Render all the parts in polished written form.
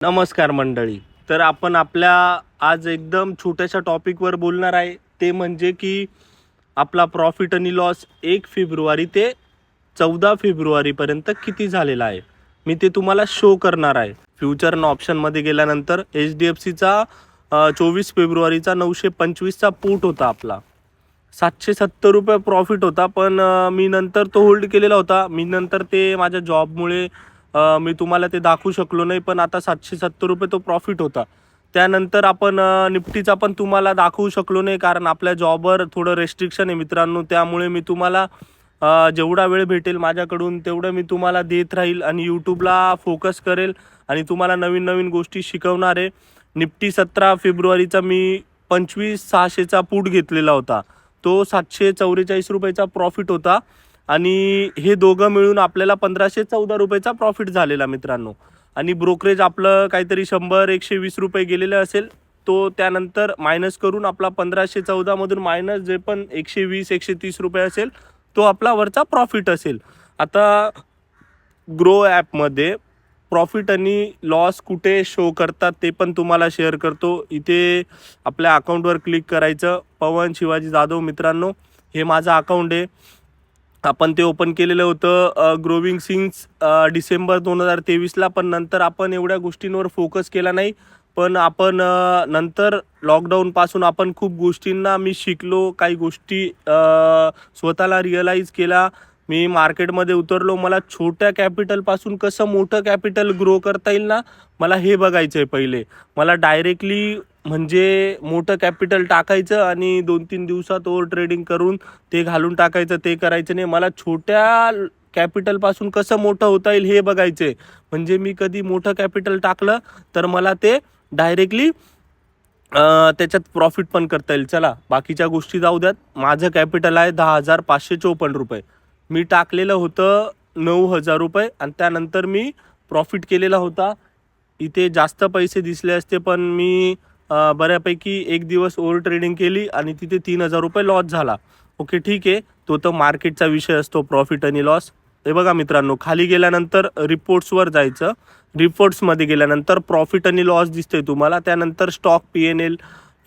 नमस्कार मंडळी. तर आपण आपल्या आज एकदम छोट्याशा टॉपिकवर बोलणार आहे. ते म्हणजे की आपला प्रॉफिट आणि लॉस 1 फेब्रुवारी ते 14 फेब्रुवारीपर्यंत किती झालेला आहे, मी ते तुम्हाला शो करणार आहे. फ्युचर आणि ऑप्शनमध्ये गेल्यानंतर HDFCचा 24 फेब्रुवारीचा 925चा पूट होता आपला. 770 रुपये प्रॉफिट होता. पण मी नंतर तो होल्ड केलेला होता. मी नंतर ते माझ्या जॉबमुळे मी तुम्हाला ते दाखवू शकलो नाही. पण आता 770 रुपये तो प्रॉफिट होता. त्यानंतर आपण निफ्टीचा पण तुम्हाला दाखवू शकलो नाही, कारण आपल्या जॉबवर थोडं रेस्ट्रिक्शन आहे मित्रांनो. त्यामुळे मी तुम्हाला जेवढा वेळ भेटेल माझ्याकडून तेवढं मी तुम्हाला देत राहील आणि यूट्यूबला फोकस करेल आणि तुम्हाला नवीन नवीन गोष्टी शिकवणार आहे. निफ्टी 17 फेब्रुवारीचा मी 25,600चा पूट घेतलेला होता. तो 744 रुपयाचा प्रॉफिट होता आणि हे दोघं मिळून आपल्याला 1514 रुपयाचा प्रॉफिट झालेला मित्रांनो. आणि ब्रोकरेज आपलं काहीतरी 100-120 रुपये गेलेलं असेल. तो त्यानंतर मायनस करून आपला 1514 मधून मायनस जे पण 120-130 रुपये असेल तो आपला वरचा प्रॉफिट असेल. आता ग्रो ॲपमध्ये प्रॉफिट आणि लॉस कुठे शो करतात ते पण तुम्हाला शेअर करतो. इथे आपल्या अकाउंटवर क्लिक करायचं. पवन शिवाजी जाधव मित्रांनो, हे माझं अकाउंट आहे. आपण ते ओपन केलेलं होतं ग्रोविंग सिन्स डिसेंबर 2023ला. पण नंतर आपण एवढ्या गोष्टींवर फोकस केला नाही. पण आपण नंतर लॉकडाऊनपासून आपण खूप गोष्टींना मी शिकलो. काही गोष्टी स्वतःला रिअलाईज केला. मी मार्केटमध्ये उतरलो. मला छोट्या कॅपिटलपासून कसं मोठं कॅपिटल ग्रो करता येईल ना, मला हे बघायचं आहे पहिले. मला डायरेक्टली म्हणजे मोठं कॅपिटल टाकायचं आणि 2-3 दिवसात ओव्हर ट्रेडिंग करून ते घालून टाकायचं, ते करायचं नाही. मला छोट्या कॅपिटलपासून कसं मोठं होता येईल हे बघायचं आहे. म्हणजे मी कधी मोठं कॅपिटल टाकलं तर मला ते डायरेक्टली त्याच्यात प्रॉफिट पण करता येईल. चला बाकीच्या गोष्टी जाऊ द्यात. माझं कॅपिटल आहे 10,554 रुपये. मी टाकलेलं होतं 9,000 रुपये आणि त्यानंतर मी प्रॉफिट केलेला होता. इथे जास्त पैसे दिसले असते पण मी बऱ्यापैकी एक दिवस ओव्हर ट्रेडिंग केली आणि तिथे 3,000 रुपये लॉस झाला. ओके ठीक आहे, तो तर मार्केटचा विषय असतो, प्रॉफिट आणि लॉस. हे बघा मित्रांनो, खाली गेल्यानंतर रिपोर्ट्सवर जायचं. रिपोर्ट्समध्ये गेल्यानंतर प्रॉफिट आणि लॉस दिसते तुम्हाला. त्यानंतर स्टॉक PNL,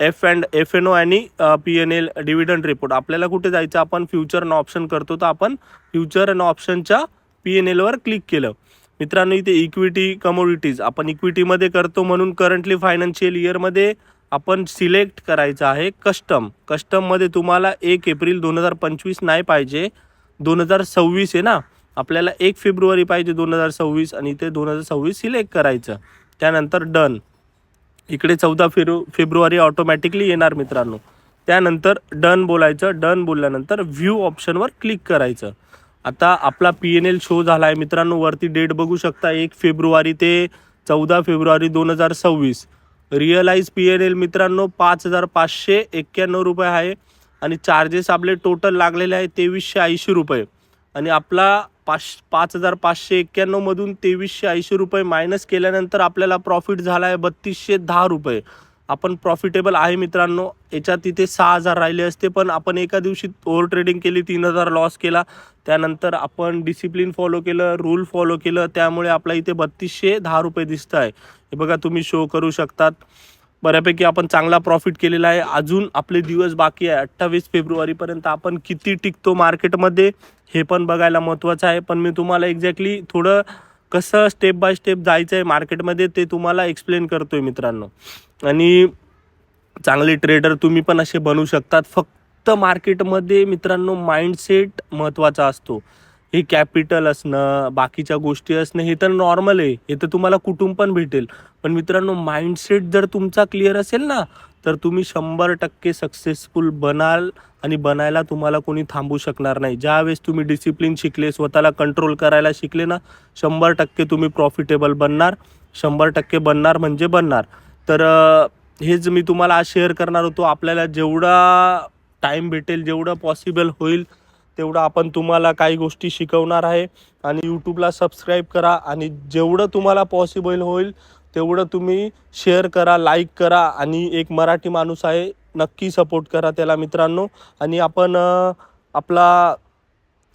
F&O आणि PNL डिव्हिडंड रिपोर्ट. आपल्याला कुठे जायचं, आपण फ्युचर आणि ऑप्शन करतो तर आपण फ्युचर आणि ऑप्शनच्या PNLवर क्लिक केलं. मित्रांनो इथे इक्विटी कमोडिटीज आपण इक्विटीमध्ये करतो, म्हणून करंटली फायनान्शियल इयरमध्ये आपण सिलेक्ट करायचं आहे कस्टममध्ये. तुम्हाला 1 एप्रिल 2025 नाही पाहिजे, 2026 आहे ना. आपल्याला 1 फेब्रुवारी पाहिजे 2026 आणि ते 2026 सिलेक्ट करायचं. त्यानंतर डन. इकडे 14 फेब्रुवारी ऑटोमॅटिकली येणार मित्रांनो. त्यानंतर डन बोलायचं. डन बोलल्यानंतर व्ह्यू ऑप्शनवर क्लिक करायचं. आता आपला PNL शो झाला आहे मित्रांनो. वरती डेट बघू शकता, 1 फेब्रुवारी ते 14 फेब्रुवारी 2026. रिअलाइज PNL मित्रांनो 5,591 रुपये आहे आणि चार्जेस आपले टोटल लागलेले आहे 2,380 रुपये. आणि आपला 5,591 मधून 2,380 रुपये मायनस केल्यानंतर आपल्याला प्रॉफिट झाला आहे 3,210 रुपये. आपण प्रॉफिटेबल आहे मित्रांनो. याच्यात तिथे 6,000 राहिले असते, पण आपण एका दिवशी ओव्हर ट्रेडिंग केली, 3,000 लॉस केला. त्यानंतर आपण डिसिप्लिन फॉलो केलं, रूल फॉलो केलं, त्यामुळे आपला इथे 3,210 रुपये दिसत आहे. हे बघा तुम्ही शो करू शकतात. बऱ्यापैकी आपण चांगला प्रॉफिट केलेला आहे. अजून आपले दिवस बाकी आहे. 28 फेब्रुवारीपर्यंत आपण किती टिकतो मार्केटमध्ये हे पण बघायला महत्त्वाचं आहे. पण मी तुम्हाला एक्झॅक्टली थोडं कसं स्टेप बाय स्टेप जायचं आहे मार्केटमध्ये ते तुम्हाला एक्सप्लेन करतोय मित्रांनो. आणि चांगले ट्रेडर तुम्ही पण असे बनवू शकतात. फक्त मार्केटमध्ये मित्रांनो माइंडसेट महत्त्वाचा असतो. हे कॅपिटल असणं, बाकीच्या गोष्टी असणं हे तर नॉर्मल आहे, हे तर तुम्हाला कुठून पण भेटेल. पण मित्रांनो माइंडसेट जर तुमचा क्लिअर असेल ना, तर तुम्ही 100% सक्सेसफुल बनाल आणि बनायला तुम्हाला कोणी थांबू शकणार नाही. ज्यावेळेस तुम्ही डिसिप्लिन शिकले, स्वतःला कंट्रोल करायला शिकले ना, 100% तुम्ही प्रॉफिटेबल बनणार. 100% बनणार म्हणजे बनणार. तर हेच मी तुम्हाला आज शेअर करणार होतो. आपल्याला जेवढा टाईम भेटेल, जेवढं पॉसिबल होईल तेवढं आपण तुम्हाला काही गोष्टी शिकवणार आहे. आणि यूट्यूबला सबस्क्राईब करा आणि जेवढं तुम्हाला पॉसिबल होईल तेवढं तुम्ही शेअर करा, लाईक करा. आणि एक मराठी माणूस आहे, नक्की सपोर्ट करा त्याला मित्रांनो. आणि आपण आपला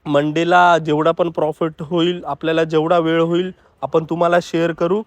मंडेला जेवढा पण प्रॉफिट होईल, आपल्याला जेवढा वेळ होईल आपण तुम्हाला शेअर करू.